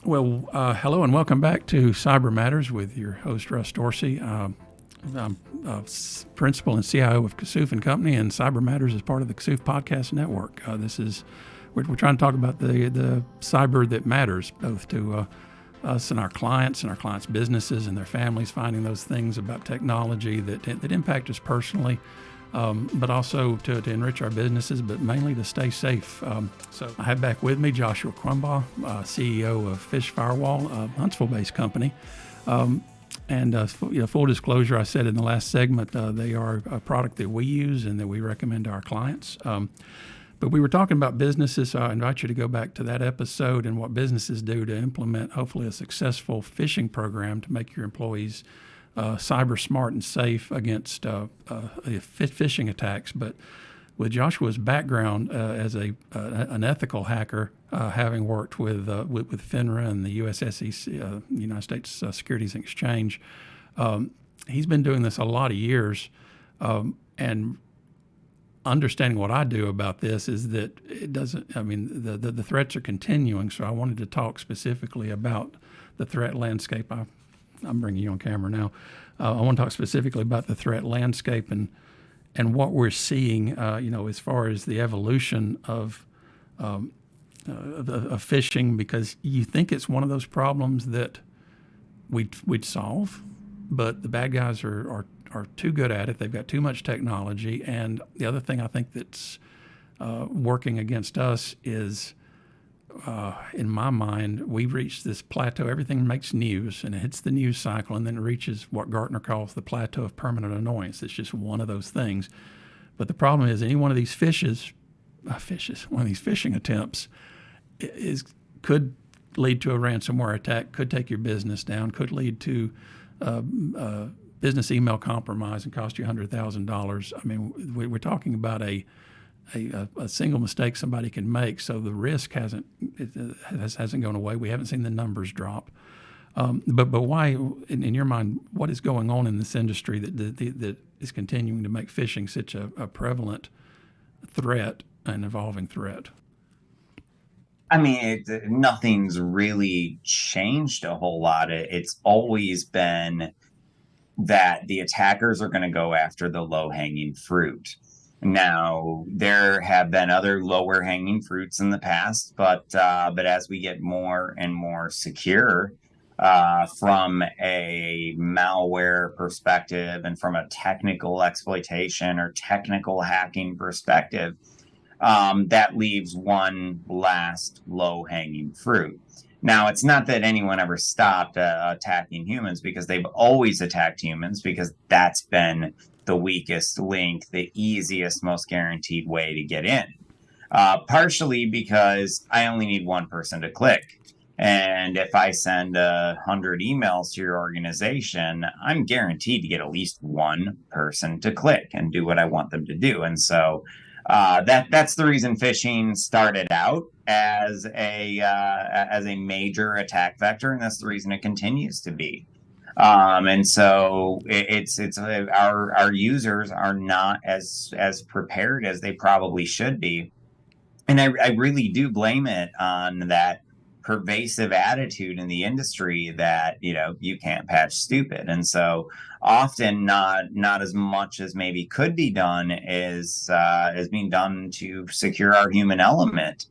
Hello and welcome back to Cyber Matters with your host, Russ Dorsey. I'm principal and CIO of Kasuf and Company, and Cyber Matters is part of the Kasuf Podcast Network. We're trying to talk about the cyber that matters, both to us and our clients businesses and their families, finding those things about technology that impact us personally, but also to enrich our businesses, but mainly to stay safe. So I have back with me Joshua Crumbaugh, CEO of PhishFirewall, a Huntsville-based company. Full disclosure, I said in the last segment, they are a product that we use and that we recommend to our clients. But we were talking about businesses, so I invite you to go back to that episode and what businesses do to implement, hopefully, a successful phishing program to make your employees cyber smart and safe against phishing attacks. But with Joshua's background as an ethical hacker, having worked with FINRA and the U.S. SEC, United States Securities and Exchange, he's been doing this a lot of years, and understanding what I do about this is that it doesn't. I mean, the threats are continuing. So I wanted to talk specifically about the threat landscape. I'm bringing you on camera now. I want to talk specifically about the threat landscape and what we're seeing, as far as the evolution of phishing, because you think it's one of those problems that we'd solve, but the bad guys are too good at it. They've got too much technology. And the other thing I think that's working against us is, in my mind, we've reached this plateau. Everything makes news, and it hits the news cycle, and then it reaches what Gartner calls the plateau of permanent annoyance. It's just one of those things. But the problem is, any one of these one of these phishing attempts could lead to a ransomware attack, could take your business down, could lead to business email compromise and cost you $100,000. I mean, we're talking about a single mistake somebody can make. So the risk hasn't gone away. We haven't seen the numbers drop. But why, in your mind, what is going on in this industry that is continuing to make phishing such a prevalent threat, an evolving threat? I mean, nothing's really changed a whole lot. It's always been that the attackers are going to go after the low-hanging fruit. Now, there have been other lower-hanging fruits in the past, but as we get more and more secure from a malware perspective and from a technical exploitation or technical hacking perspective, that leaves one last low-hanging fruit. Now, it's not that anyone ever stopped attacking humans, because they've always attacked humans, because that's been the weakest link, the easiest, most guaranteed way to get in. Partially because I only need one person to click. And if I send 100 emails to your organization, I'm guaranteed to get at least one person to click and do what I want them to do. And so that's the reason phishing started out as a major attack vector, and that's the reason it continues to be. And so our users are not as prepared as they probably should be, and I really do blame it on that pervasive attitude in the industry that you can't patch stupid. And so often not as much as maybe could be done is being done to secure our human element.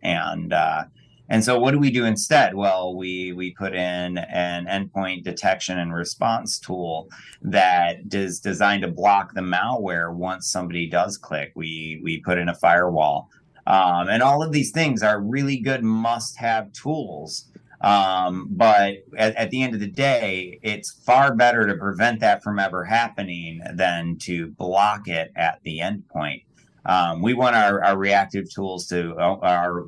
And so what do we do instead? Well, we put in an endpoint detection and response tool that is designed to block the malware once somebody does click. We put in a firewall. And all of these things are really good must-have tools. But at the end of the day, it's far better to prevent that from ever happening than to block it at the endpoint. We want our reactive tools to our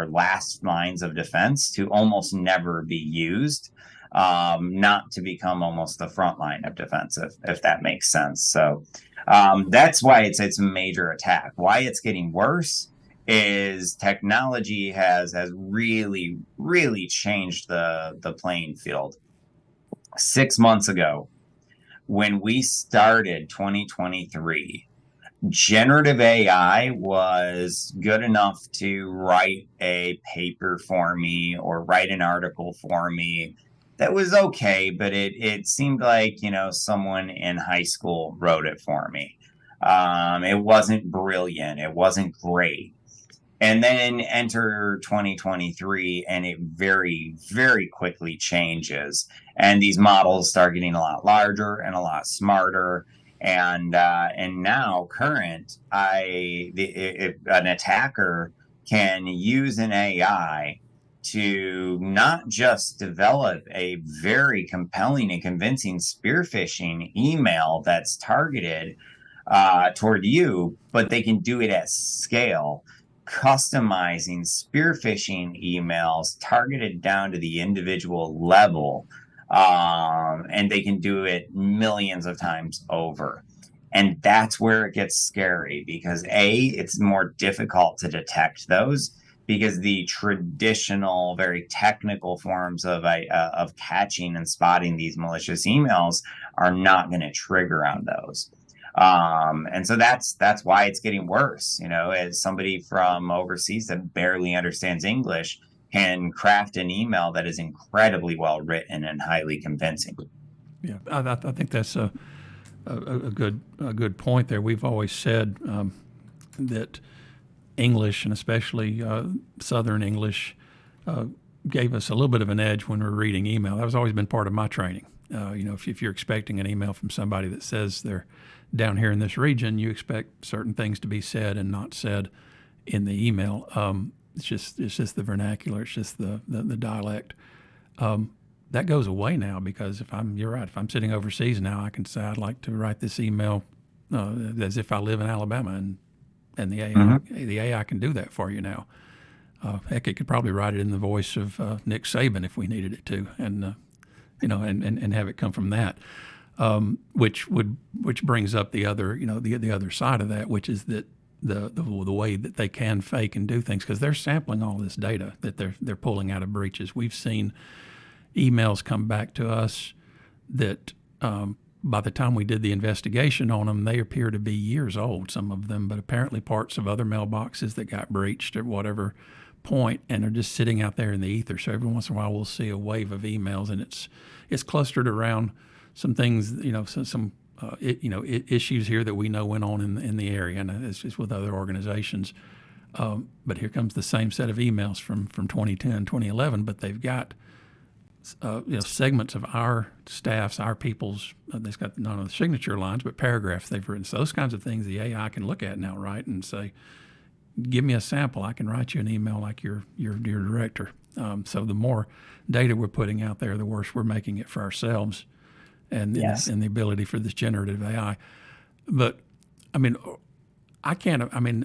last lines of defense to almost never be used, not to become almost the front line of defense, if that makes sense. So that's why it's a major attack. Why it's getting worse is technology has really, really changed the playing field. 6 months ago, when we started 2023, Generative AI was good enough to write a paper for me or write an article for me that was okay, but it seemed like, someone in high school wrote it for me. It wasn't brilliant. It wasn't great. And then enter 2023, and it very, very quickly changes. And these models start getting a lot larger and a lot smarter. And now current, if an attacker can use an AI to not just develop a very compelling and convincing spear phishing email that's targeted toward you, but they can do it at scale, customizing spear phishing emails targeted down to the individual level. And they can do it millions of times over. And that's where it gets scary because it's more difficult to detect those because the traditional, very technical forms of catching and spotting these malicious emails are not going to trigger on those. And so that's why it's getting worse. As somebody from overseas that barely understands English can craft an email that is incredibly well written and highly convincing. Yeah, I think that's a good point there. We've always said that English, and especially Southern English, gave us a little bit of an edge when we're reading email. That has always been part of my training. If you're expecting an email from somebody that says they're down here in this region, you expect certain things to be said and not said in the email. It's just the vernacular. It's just the dialect. That goes away now because you're right. If I'm sitting overseas now, I can say I'd like to write this email as if I live in Alabama, and the AI can do that for you now. Heck, it could probably write it in the voice of Nick Saban if we needed it to, and have it come from that. Which brings up the other the other side of that, which is that the way that they can fake and do things because they're sampling all this data that they're pulling out of breaches. We've seen emails come back to us that by the time we did the investigation on them, they appear to be years old, some of them, but apparently parts of other mailboxes that got breached at whatever point, and they're just sitting out there in the ether. So every once in a while, we'll see a wave of emails, and it's clustered around some things, some issues here that we know went on in the area, and it's just with other organizations. But here comes the same set of emails from 2010, 2011, but they've got segments of our staff's, our people's, they've got not only the signature lines, but paragraphs they've written. So those kinds of things the AI can look at now, right, and say, give me a sample. I can write you an email like your director. So the more data we're putting out there, the worse we're making it for ourselves and the ability for this generative AI. But, I mean, I can't, I mean,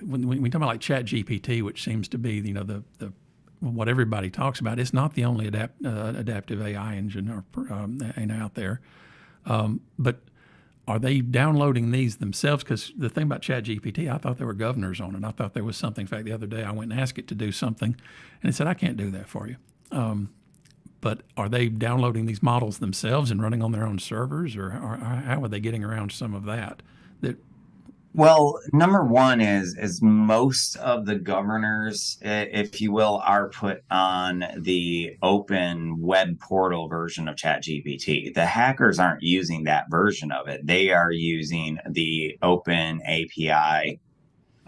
when we talk about like ChatGPT, which seems to be, the what everybody talks about, it's not the only adaptive AI engine out there. But are they downloading these themselves? Because the thing about ChatGPT, I thought there were governors on it. I thought there was something. In fact, the other day I went and asked it to do something, and it said, I can't do that for you. But are they downloading these models themselves and running on their own servers, or how are they getting around some of that? Well, number one is most of the governors, if you will, are put on the open web portal version of ChatGPT. The hackers aren't using that version of it. They are using the open API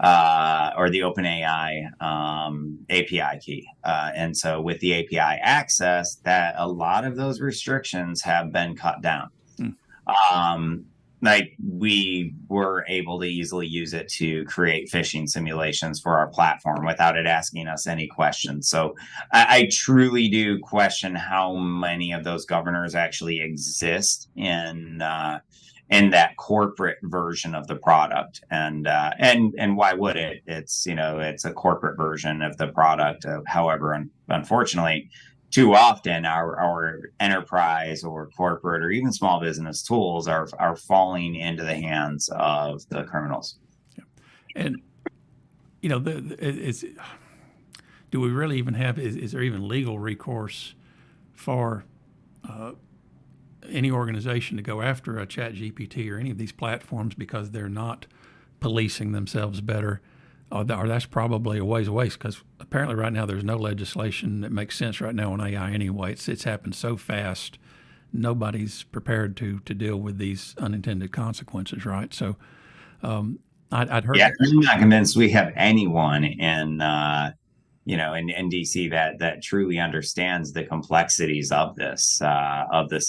or the OpenAI API key. And so with the API access, that a lot of those restrictions have been cut down. Like we were able to easily use it to create phishing simulations for our platform without it asking us any questions. So I truly do question how many of those governors actually exist in that corporate version of the product. And why would it? It's a corporate version of the product. However, unfortunately, too often our enterprise or corporate or even small business tools are falling into the hands of the criminals. And do we really even have? Is there even legal recourse for any organization to go after a ChatGPT or any of these platforms because they're not policing themselves better, or that's probably a ways away, because apparently right now there's no legislation that makes sense right now on AI anyway. It's happened so fast, nobody's prepared to deal with these unintended consequences, right? So I'd heard Yeah, that. I'm not convinced we have anyone in DC that truly understands the complexities of this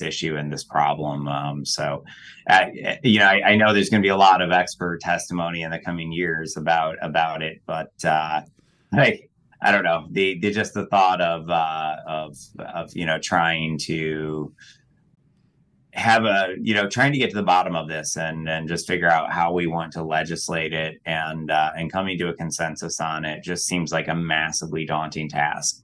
issue and this problem. I know there's going to be a lot of expert testimony in the coming years about it, but I don't know, the thought of trying to trying to get to the bottom of this and just figure out how we want to legislate it and coming to a consensus on it just seems like a massively daunting task.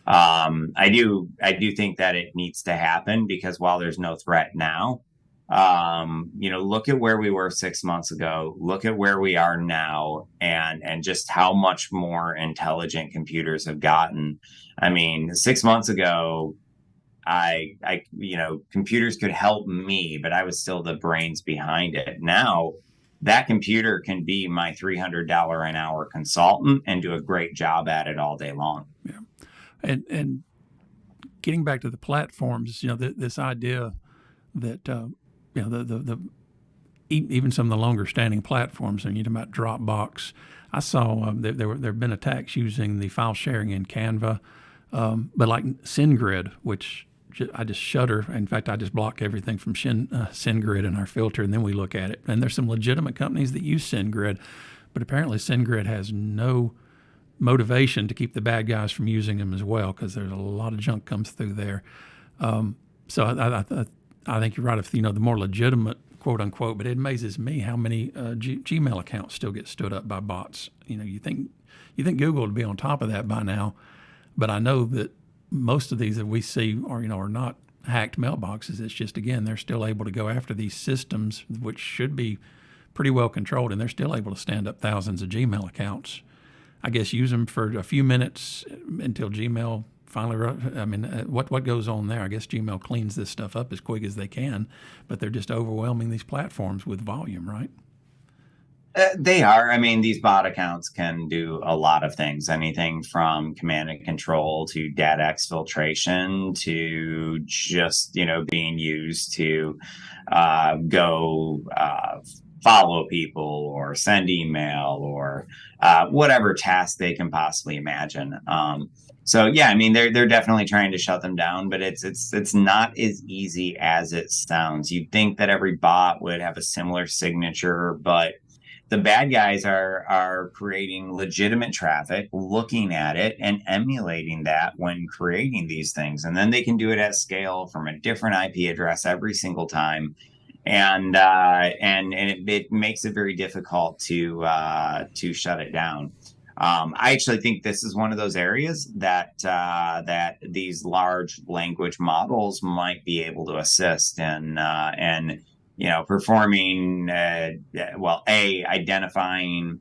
I do think that it needs to happen, because while there's no threat now, look at where we were 6 months ago, look at where we are now, and just how much more intelligent computers have gotten. I mean, 6 months ago, computers could help me, but I was still the brains behind it. Now that computer can be my $300 an hour consultant and do a great job at it all day long. Yeah. And getting back to the platforms, this idea that, even some of the longer standing platforms, and you're talking about Dropbox, I saw there have been attacks using the file sharing in Canva, but like SendGrid, which I just shudder. In fact, I just block everything from SendGrid in our filter, and then we look at it. And there's some legitimate companies that use SendGrid, but apparently SendGrid has no motivation to keep the bad guys from using them as well, because there's a lot of junk comes through there. So I think you're right. If the more legitimate, quote unquote, but it amazes me how many Gmail accounts still get stood up by bots. You think Google would be on top of that by now, but I know that most of these that we see are not hacked mailboxes. It's just, again, they're still able to go after these systems, which should be pretty well controlled, and they're still able to stand up thousands of Gmail accounts. I guess use them for a few minutes until Gmail finally. What goes on there? I guess Gmail cleans this stuff up as quick as they can, but they're just overwhelming these platforms with volume, right? They are. I mean, these bot accounts can do a lot of things, anything from command and control to data exfiltration to just, being used to go follow people or send email or whatever task they can possibly imagine. So yeah, I mean, they're definitely trying to shut them down, but it's not as easy as it sounds. You'd think that every bot would have a similar signature, but the bad guys are creating legitimate traffic, looking at it and emulating that when creating these things. And then they can do it at scale from a different IP address every single time. And it makes it very difficult to shut it down. I actually think this is one of those areas that these large language models might be able to assist in, performing, identifying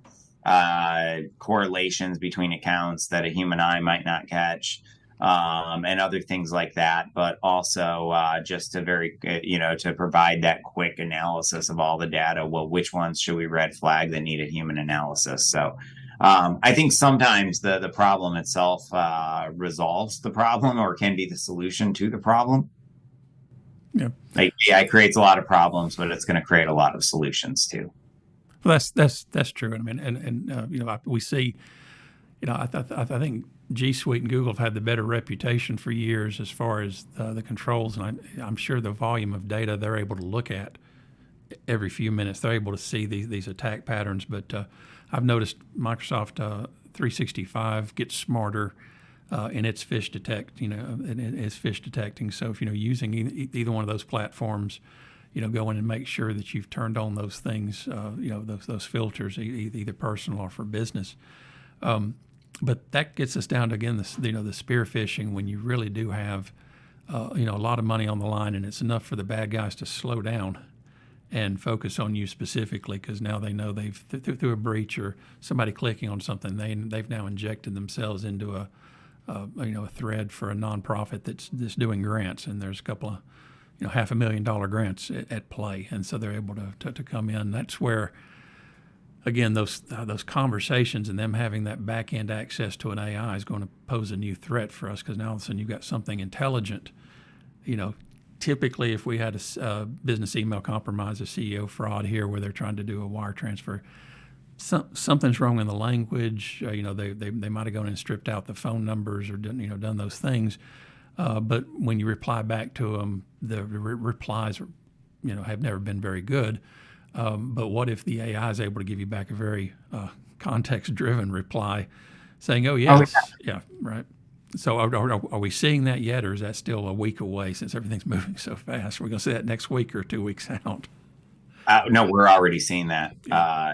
correlations between accounts that a human eye might not catch, and other things like that, but also just to provide that quick analysis of all the data. Well, which ones should we red flag that need a human analysis? So I think sometimes the problem itself resolves the problem, or can be the solution to the problem. Yeah. Like AI creates a lot of problems, but it's going to create a lot of solutions too. Well, that's true. I mean, we see, I think G Suite and Google have had the better reputation for years as far as the controls, and I'm sure the volume of data they're able to look at every few minutes, they're able to see these attack patterns. But I've noticed Microsoft 365 gets smarter in its phish detect, it's phish detecting. So if using either one of those platforms, go in and make sure that you've turned on those things, those filters, either personal or for business. But that gets us down to, again, the spear phishing, when you really do have a lot of money on the line, and it's enough for the bad guys to slow down and focus on you specifically, because now they know they've through a breach or somebody clicking on something, they've now injected themselves into a thread for a nonprofit that's doing grants, and there's a couple of $500,000 grants at play, and so they're able to come in. That's where, again, those conversations and them having that back end access to an AI is going to pose a new threat for us, because now all of a sudden you've got something intelligent. Typically, if we had a business email compromise, a CEO fraud here where they're trying to do a wire transfer, something's wrong in the language. They might have gone and stripped out the phone numbers or done those things. But when you reply back to them, the replies have never been very good. But what if the AI is able to give you back a very context-driven reply, saying, "Oh yes, yeah, right." So are we seeing that yet, or is that still a week away since everything's moving so fast? Are we going to see that next week or 2 weeks out? No, we're already seeing that.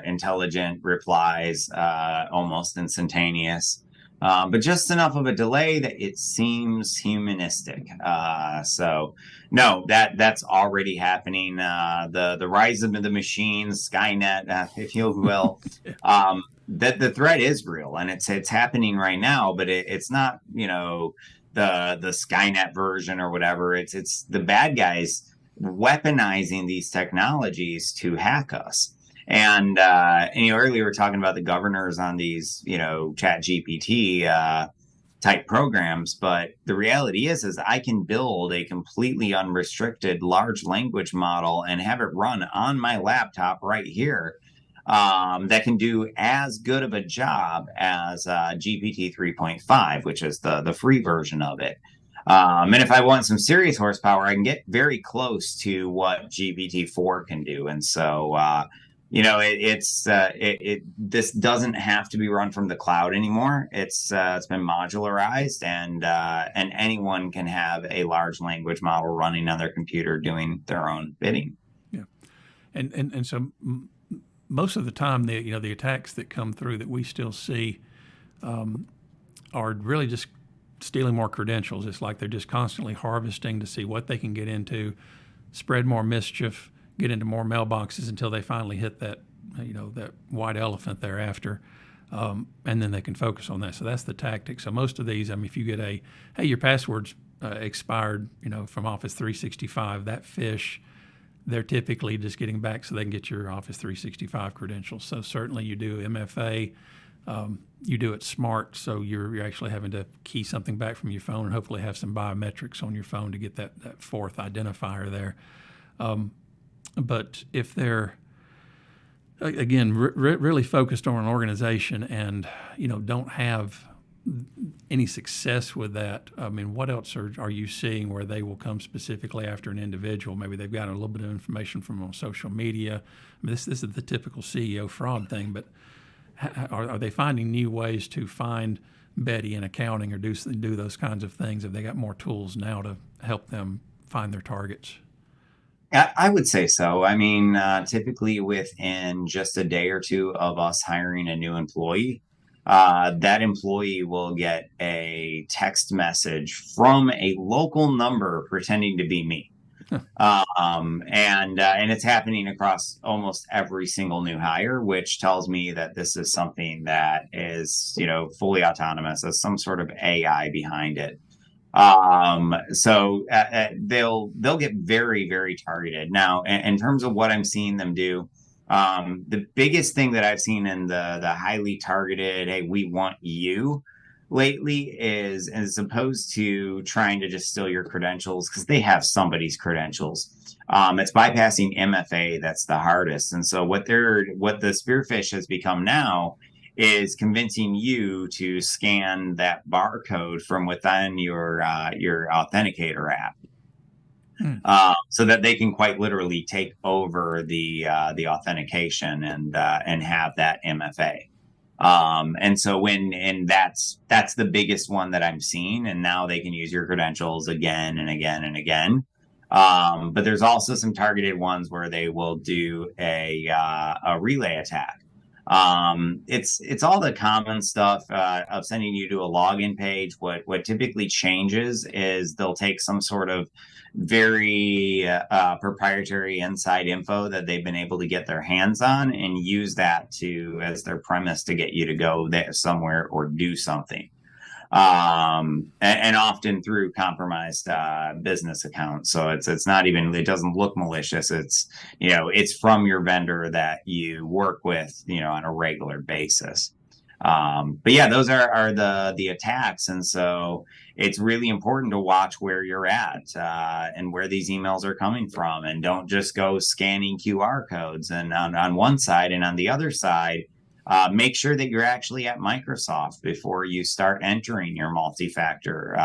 Intelligent replies, almost instantaneous, but just enough of a delay that it seems humanistic. So no, that's already happening. The rise of the machines, Skynet, if you will. That the threat is real, and it's happening right now, but it's not the Skynet version or whatever. It's the bad guys weaponizing these technologies to hack us. And earlier we were talking about the governors on these ChatGPT type programs, but the reality is I can build a completely unrestricted large language model and have it run on my laptop right here, that can do as good of a job as GPT 3.5, which is the free version of it. And if I want some serious horsepower, I can get very close to what GPT-4 can do. And so, this doesn't have to be run from the cloud anymore. It's been modularized, and anyone can have a large language model running on their computer doing their own bidding. Yeah, and so most of the time, the attacks that come through that we still see are really just stealing more credentials. It's like they're just constantly harvesting to see what they can get into, spread more mischief, get into more mailboxes until they finally hit that that white elephant they're after, and then they can focus on that. So that's the tactic. So most of these, if you get hey, your password's expired, from Office 365, that phish, they're typically just getting back so they can get your Office 365 credentials. So certainly you do MFA, you do it smart, so you're actually having to key something back from your phone and hopefully have some biometrics on your phone to get that fourth identifier there. But if they're, again, really focused on an organization and don't have any success with that, what else are you seeing where they will come specifically after an individual? Maybe they've got a little bit of information from on social media. This is the typical CEO fraud thing, but are they finding new ways to find Betty in accounting or do those kinds of things? Have they got more tools now to help them find their targets? I would say so. Typically within just a day or two of us hiring a new employee, that employee will get a text message from a local number pretending to be me. And it's happening across almost every single new hire, which tells me that this is something that is, fully autonomous, as some sort of AI behind it. So they'll get very, very targeted. Now, in terms of what I'm seeing them do, the biggest thing that I've seen in the highly targeted, hey, we want you lately, is as opposed to trying to just steal your credentials, because they have somebody's credentials. It's bypassing MFA that's the hardest. And so what the spearfish has become now is convincing you to scan that barcode from within your authenticator app. So that they can quite literally take over the authentication and have that MFA. And so that's the biggest one that I'm seeing. And now they can use your credentials again and again and again. But there's also some targeted ones where they will do a relay attack. It's all the common stuff of sending you to a login page. What typically changes is they'll take some sort of very proprietary inside info that they've been able to get their hands on and use that as their premise to get you to go there somewhere or do something. and often through compromised business accounts. So it's not even, it doesn't look malicious. It's, it's from your vendor that you work with, on a regular basis. But yeah, those are the attacks, and so it's really important to watch where you're at and where these emails are coming from, and don't just go scanning QR codes. And on one side, and on the other side, make sure that you're actually at Microsoft before you start entering your multi-factor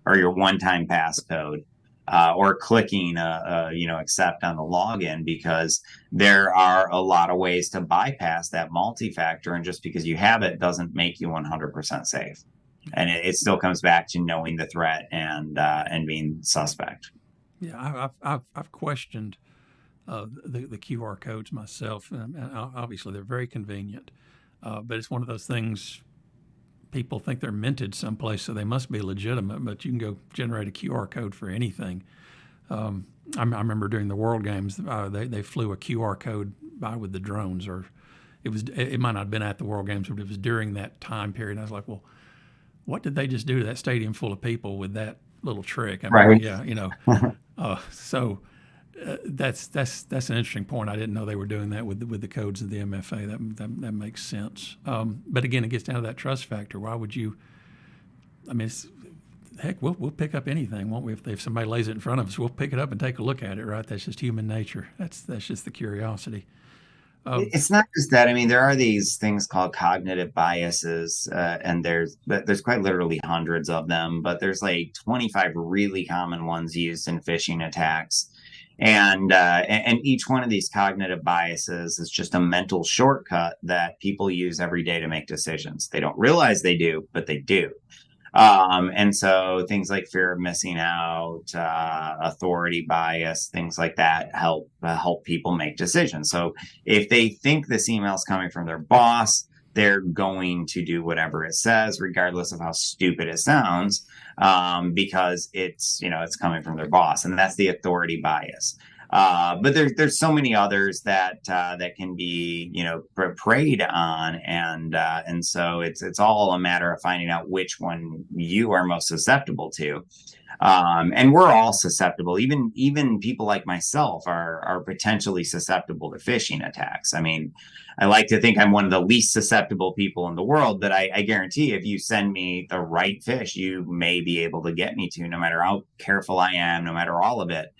or your one-time passcode. Or clicking, accept on the login, because there are a lot of ways to bypass that multi-factor, and just because you have it doesn't make you 100% safe. And it still comes back to knowing the threat and being suspect. Yeah, I've questioned the QR codes myself, and obviously they're very convenient, but it's one of those things. People think they're minted someplace, so they must be legitimate, but you can go generate a QR code for anything. I remember during the World Games, they flew a QR code by with the drones, or it might not have been at the World Games, but it was during that time period. And I was like, well, what did they just do to that stadium full of people with that little trick? I mean, Right. yeah, so that's an interesting point. I didn't know they were doing that with the codes of the MFA. That makes sense. But again, it gets down to that trust factor. Why would you? I mean, heck, we'll pick up anything, won't we? If somebody lays it in front of us, we'll pick it up and take a look at it. Right? That's just human nature. That's just the curiosity. It's not just that. I mean, there are these things called cognitive biases, and there's quite literally hundreds of them, but there's like 25 really common ones used in phishing attacks. And each one of these cognitive biases is just a mental shortcut that people use every day to make decisions. They don't realize they do, but they do. And so things like fear of missing out, authority bias, things like that help people make decisions. So if they think this email is coming from their boss, they're going to do whatever it says, regardless of how stupid it sounds, because it's coming from their boss, and that's the authority bias. But there's so many others that can be preyed on, and so it's all a matter of finding out which one you are most susceptible to. And we're all susceptible. Even people like myself are potentially susceptible to phishing attacks. I mean, I like to think I'm one of the least susceptible people in the world, but I guarantee if you send me the right fish, you may be able to get me to, no matter how careful I am, no matter all of it.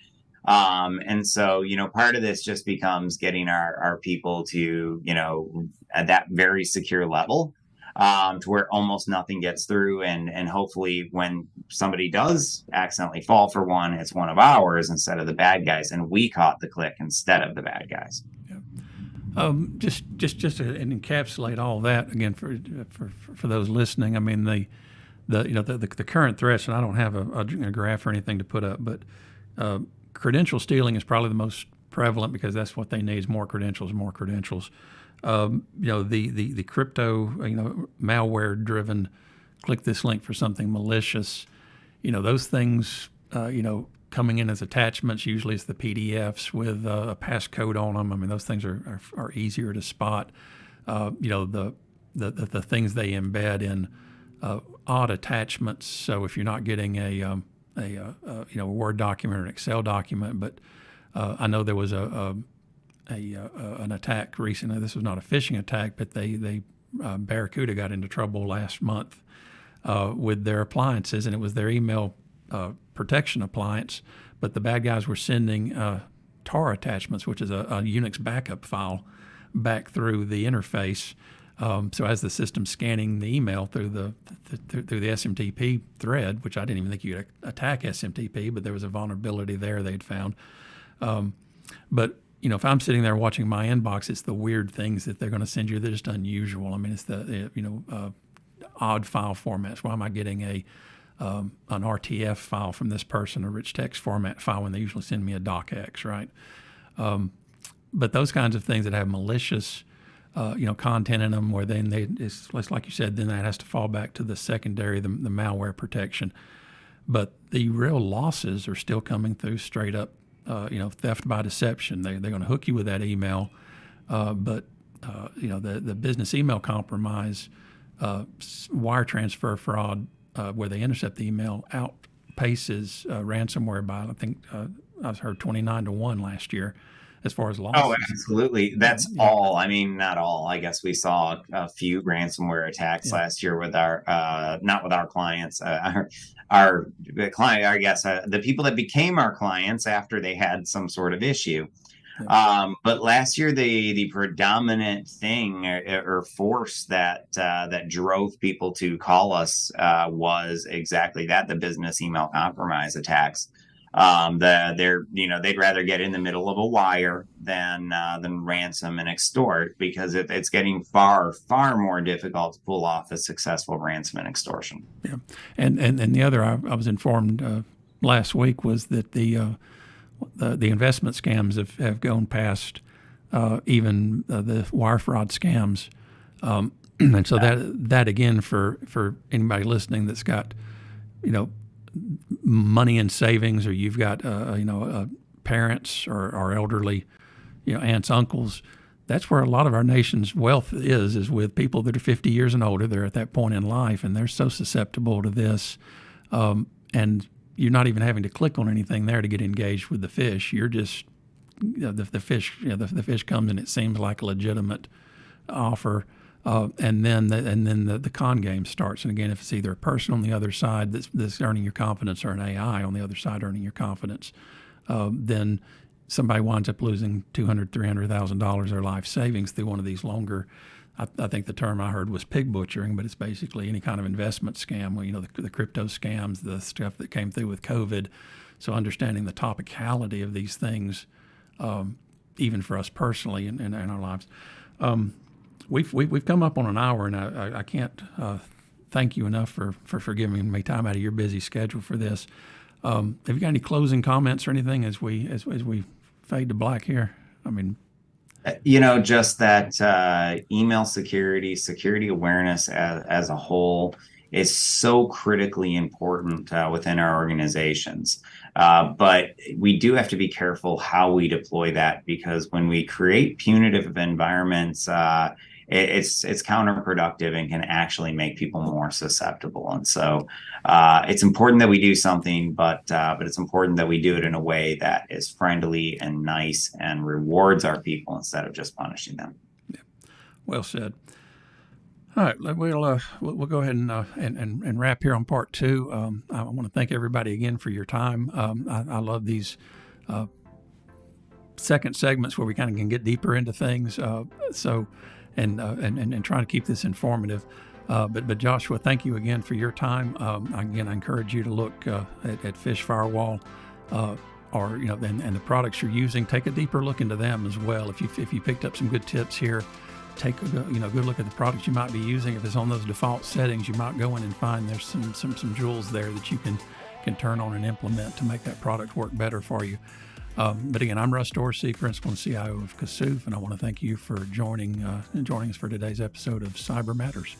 And so, part of this just becomes getting our people to, at that very secure level, to where almost nothing gets through. And hopefully when somebody does accidentally fall for one, it's one of ours instead of the bad guys. And we caught the click instead of the bad guys. Just to encapsulate all that again for those listening. I mean, the current threats, and I don't have a graph or anything to put up, but credential stealing is probably the most prevalent, because that's what they need is more credentials. The crypto, malware driven, click this link for something malicious. Those things, coming in as attachments. Usually it's the PDFs with a passcode on them. I mean, those things are easier to spot. The things they embed in odd attachments. So if you're not getting a Word document or an Excel document, but I know there was an attack recently. This was not a phishing attack, but they Barracuda got into trouble last month with their appliances, and it was their email protection appliance. But the bad guys were sending tar attachments, which is a Unix backup file, back through the interface. So as the system's scanning the email through the SMTP thread, which I didn't even think you could attack SMTP, but there was a vulnerability there they'd found. But if I'm sitting there watching my inbox, it's the weird things that they're going to send you. They're just unusual. I mean, it's the odd file formats. Why am I getting an RTF file from this person, a rich text format file, when they usually send me a docx, right? But those kinds of things that have malicious content in them, where then it's like you said, then that has to fall back to the secondary, the malware protection. But the real losses are still coming through straight up, theft by deception. They're going to hook you with that email, but the business email compromise, wire transfer fraud, where they intercept the email outpaces ransomware by, I think I've heard 29-1 last year as far as Oh, losses. absolutely. That's Yeah, all. I mean, not all. I guess we saw a few ransomware attacks yeah, last year with our, not with our clients, our client, I guess, the people that became our clients after they had some sort of issue. yeah, But last year, the predominant thing or force that drove people to call us was exactly that: the business email compromise attacks. They'd rather get in the middle of a wire than ransom and extort, because it's getting far more difficult to pull off a successful ransom and extortion. yeah. And the other I was informed last week was that the investment scams have gone past even the wire fraud scams, and so that again for anybody listening that's got money in savings, or you've got parents or elderly aunts, uncles. That's where a lot of our nation's wealth is with people that are 50 years and older. They're at that point in life, and they're so susceptible to this. And you're not even having to click on anything there to get engaged with the phish. You're just the fish. The fish comes and it seems like a legitimate offer, and then the con game starts. And again, if it's either a person on the other side that's earning your confidence, or an AI on the other side earning your confidence, then somebody winds up losing $200,000-$300,000 of their life savings through one of these longer. I think the term I heard was pig butchering, but it's basically any kind of investment scam. Well, the crypto scams, the stuff that came through with COVID. So understanding the topicality of these things, even for us personally in our lives. We've come up on an hour, and I can't thank you enough for giving me time out of your busy schedule for this. Have you got any closing comments or anything as we fade to black here? I mean, just that email security awareness as a whole is so critically important within our organizations. But we do have to be careful how we deploy that, because when we create punitive environments, it's counterproductive and can actually make people more susceptible. And so it's important that we do something, but it's important that we do it in a way that is friendly and nice and rewards our people instead of just punishing them. Yeah. Well said. All right, we'll go ahead and wrap here on part 2. I want to thank everybody again for your time. I love these second segments where we kind of can get deeper into things. And trying to keep this informative. But Joshua, thank you again for your time. Again, I encourage you to look at PhishFirewall, and the products you're using. Take a deeper look into them as well. If you picked up some good tips here, take a good look at the products you might be using. If it's on those default settings, you might go in and find there's some jewels there that you can turn on and implement to make that product work better for you. But again, I'm Russ Dorsey, Principal and CIO of Kasoof, and I want to thank you for joining us for today's episode of Cyber Matters.